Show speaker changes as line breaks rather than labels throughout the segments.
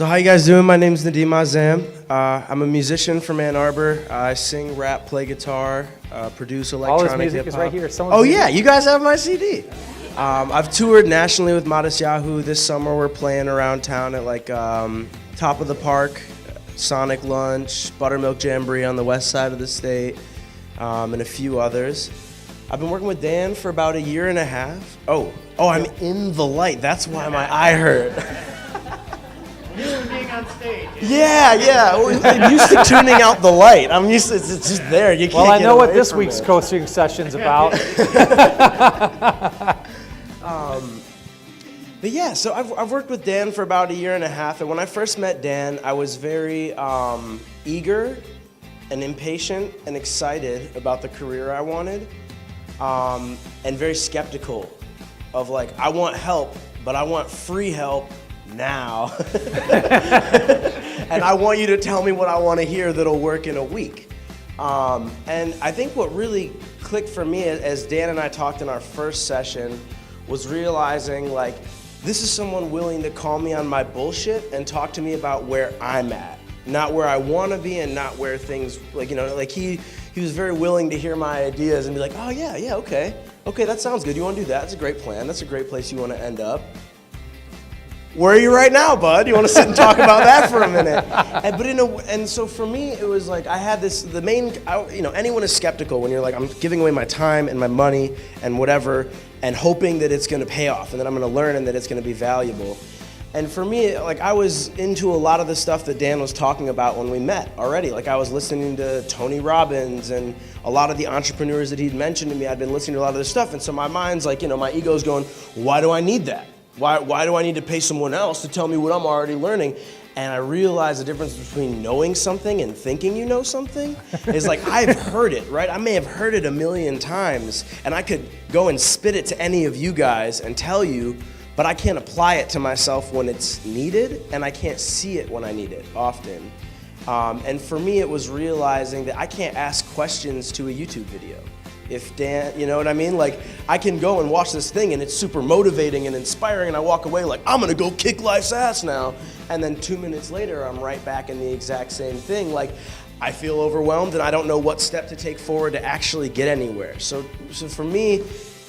So how you guys doing? My name's Nadim Azzam. I'm a musician from Ann Arbor. I sing, rap, play guitar, produce electronic hip-hop.
All his music is right here.
Oh yeah, you guys have my CD. I've toured nationally with Modest Yahoo. This summer we're playing around town at like Top of the Park, Sonic Lunch, Buttermilk Jamboree on the west side of the state, and a few others. I've been working with Dan for about a year and a half. Oh, I'm in the light. That's why my eye hurt.
Used to being on stage.
Yeah. I'm used to tuning out the light. I'm used to it's just there. You can't
Well, I
get
know what
away
this
from
week's
it.
coaching session's about.
But yeah, so I've worked with Dan for about a year and a half, and when I first met Dan, I was very eager and impatient and excited about the career I wanted, and very skeptical of like, I want help, but I want free help now. And I want you to tell me what I want to hear that'll work in a week. And I think what really clicked for me as Dan and I talked in our first session was realizing like, this is someone willing to call me on my bullshit and talk to me about where I'm at, not where I want to be and not where things, like, you know, like he was very willing to hear my ideas and be like, oh yeah, okay, that sounds good. You want to do that? That's a great plan. That's a great place you want to end up. Where are you right now, bud? You want to sit and talk about that for a minute? And so for me, it was like I had this. Anyone is skeptical when you're like, I'm giving away my time and my money and whatever, and hoping that it's going to pay off and that I'm going to learn and that it's going to be valuable. And for me, like I was into a lot of the stuff that Dan was talking about when we met already. Like I was listening to Tony Robbins and a lot of the entrepreneurs that he'd mentioned to me. I'd been listening to a lot of this stuff, and so my mind's like, my ego's going, why do I need that? Why do I need to pay someone else to tell me what I'm already learning? And I realized the difference between knowing something and thinking you know something is like, I've heard it, right? I may have heard it a million times, and I could go and spit it to any of you guys and tell you, but I can't apply it to myself when it's needed, and I can't see it when I need it often. And for me, it was realizing that I can't ask questions to a YouTube video. If Dan, you know what I mean? Like, I can go and watch this thing and it's super motivating and inspiring, and I walk away like, I'm gonna go kick life's ass now. And then 2 minutes later, I'm right back in the exact same thing. Like, I feel overwhelmed and I don't know what step to take forward to actually get anywhere. So for me,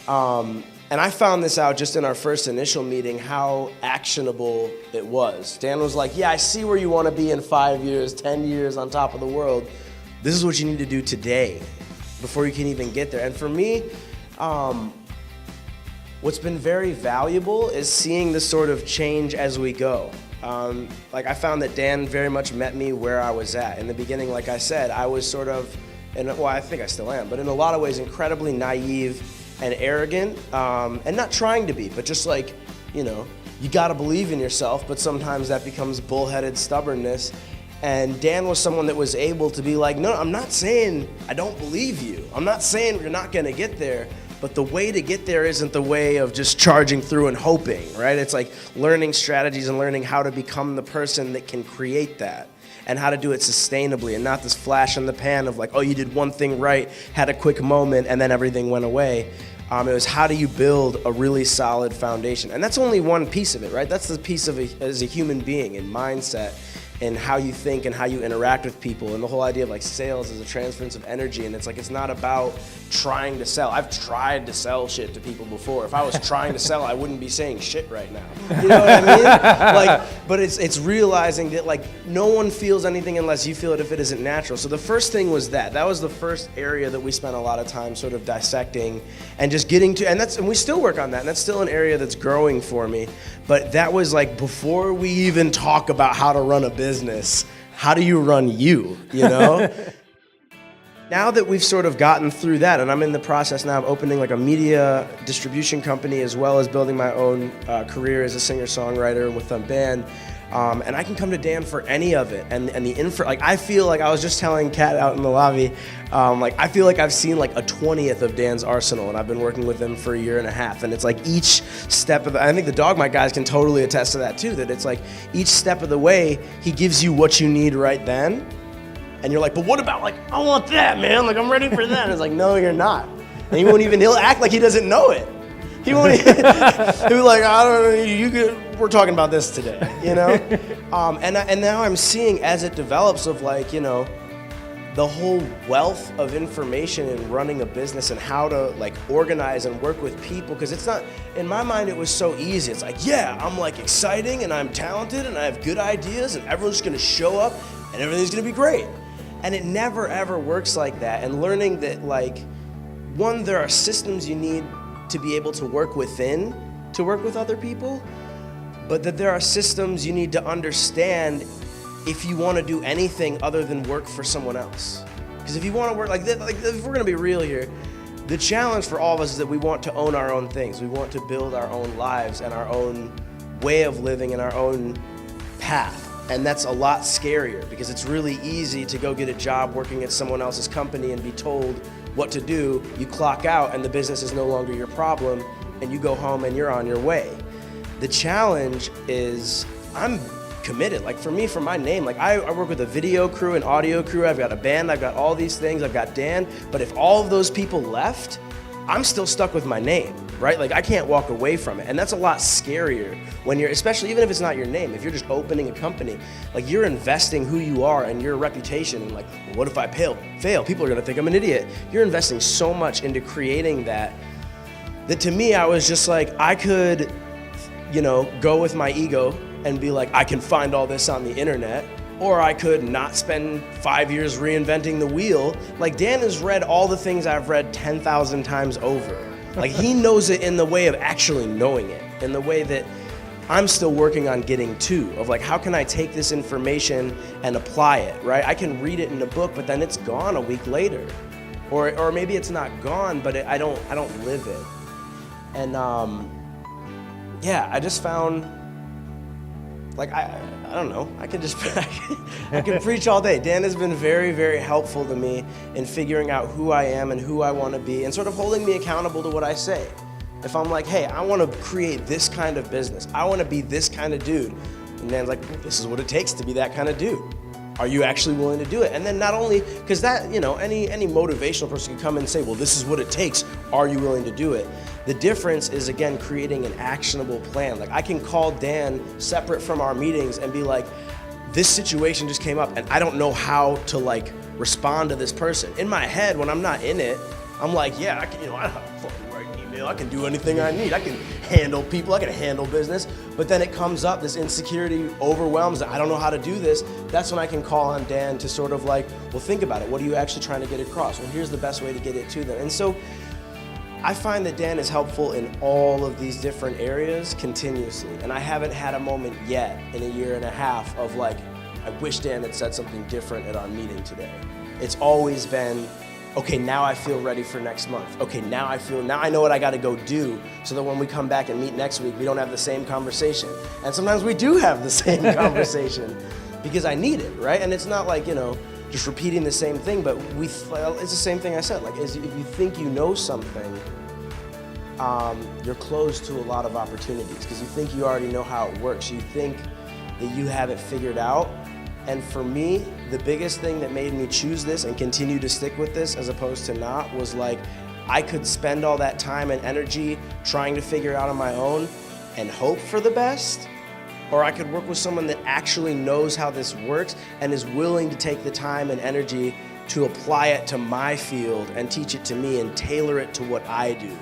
and I found this out just in our first initial meeting, how actionable it was. Dan was like, yeah, I see where you wanna be in 5 years, 10 years on top of the world. This is what you need to do today, before you can even get there. And for me, what's been very valuable is seeing this sort of change as we go. Like I found that Dan very much met me where I was at. In the beginning, like I said, I was sort of, I think I still am, but in a lot of ways incredibly naive and arrogant, and not trying to be, but just like, you gotta believe in yourself, but sometimes that becomes bullheaded stubbornness. And Dan was someone that was able to be like, no, I'm not saying I don't believe you. I'm not saying you're not gonna get there, but the way to get there isn't the way of just charging through and hoping, right? It's like learning strategies and learning how to become the person that can create that and how to do it sustainably and not this flash in the pan of like, oh, you did one thing right, had a quick moment, and then everything went away. It was how do you build a really solid foundation? And that's only one piece of it, right? That's the piece of as a human being and mindset, and how you think and how you interact with people, and the whole idea of like sales is a transference of energy, and it's like, it's not about trying to sell. I've tried to sell shit to people before. If I was trying to sell, I wouldn't be saying shit right now. You know what I mean? Like, but it's realizing that like no one feels anything unless you feel it if it isn't natural. So the first thing was that was the first area that we spent a lot of time sort of dissecting and just getting to, and we still work on that, and that's still an area that's growing for me. But that was like before we even talk about how to run a business, how do you run you know? Now that we've sort of gotten through that, and I'm in the process now of opening like a media distribution company as well as building my own career as a singer-songwriter with a band, and I can come to Dan for any of it. And the info, like I feel like I was just telling Kat out in the lobby, like I feel like I've seen like a 20th of Dan's arsenal, and I've been working with him for a year and a half. And it's like each step of I think the Dog Mite guys can totally attest to that too, that it's like each step of the way, he gives you what you need right then. And you're like, but what about like, I want that, man. Like, I'm ready for that. And it's like, no, you're not. And he'll act like he doesn't know it. He won't, he'll be like, I don't know, you could we're talking about this today, you know? And now I'm seeing as it develops of like, you know, the whole wealth of information in running a business and how to like organize and work with people. Because it's not, in my mind, it was so easy. It's like, yeah, I'm like exciting and I'm talented and I have good ideas and everyone's just gonna show up and everything's gonna be great. And it never ever works like that. And learning that like, one, there are systems you need to be able to work within to work with other people, but that there are systems you need to understand if you want to do anything other than work for someone else. Because if you want to work like if we're gonna be real here, the challenge for all of us is that we want to own our own things. We want to build our own lives and our own way of living and our own path. And that's a lot scarier because it's really easy to go get a job working at someone else's company and be told what to do. You clock out and the business is no longer your problem and you go home and you're on your way. The challenge is I'm committed. Like for me, for my name, like I work with a video crew, an audio crew, I've got a band, I've got all these things, I've got Dan, but if all of those people left, I'm still stuck with my name, right? Like I can't walk away from it. And that's a lot scarier when you're, especially even if it's not your name, if you're just opening a company, like you're investing who you are and your reputation and like, well, what if I fail? People are gonna think I'm an idiot. You're investing so much into creating that to me, I was just like, I could, you know, go with my ego and be like, I can find all this on the internet, or I could not spend 5 years reinventing the wheel. Like Dan has read all the things I've read 10,000 times over. Like he knows it in the way of actually knowing it, in the way that I'm still working on getting to, of like, how can I take this information and apply it, right? I can read it in a book, but then it's gone a week later. Or maybe it's not gone, but I don't live it. And yeah, I just found, like, I don't know, I can just, I can preach all day. Dan has been very, very helpful to me in figuring out who I am and who I want to be and sort of holding me accountable to what I say. If I'm like, hey, I want to create this kind of business, I want to be this kind of dude, and Dan's like, well, this is what it takes to be that kind of dude. Are you actually willing to do it? And then not only, because that, you know, any motivational person can come and say, well, this is what it takes. Are you willing to do it? The difference is, again, creating an actionable plan. Like I can call Dan separate from our meetings and be like, this situation just came up and I don't know how to like respond to this person. In my head, when I'm not in it, I'm like, yeah, I can, you know, I don't have to fucking write an email. I can do anything I need. I can handle people. I can handle business. But then it comes up, this insecurity overwhelms. I don't know how to do this. That's when I can call on Dan to sort of like, well, think about it. What are you actually trying to get across? Well, here's the best way to get it to them. And so I find that Dan is helpful in all of these different areas continuously. And I haven't had a moment yet in a year and a half of like, I wish Dan had said something different at our meeting today. It's always been, okay, now I feel ready for next month. Okay, now I know what I gotta go do so that when we come back and meet next week, we don't have the same conversation. And sometimes we do have the same conversation because I need it, right? And it's not like, you know, just repeating the same thing, but it's the same thing I said. Like, if you think you know something, you're closed to a lot of opportunities because you think you already know how it works. You think that you have it figured out. And for me, the biggest thing that made me choose this and continue to stick with this as opposed to not was like, I could spend all that time and energy trying to figure it out on my own and hope for the best, or I could work with someone that actually knows how this works and is willing to take the time and energy to apply it to my field and teach it to me and tailor it to what I do.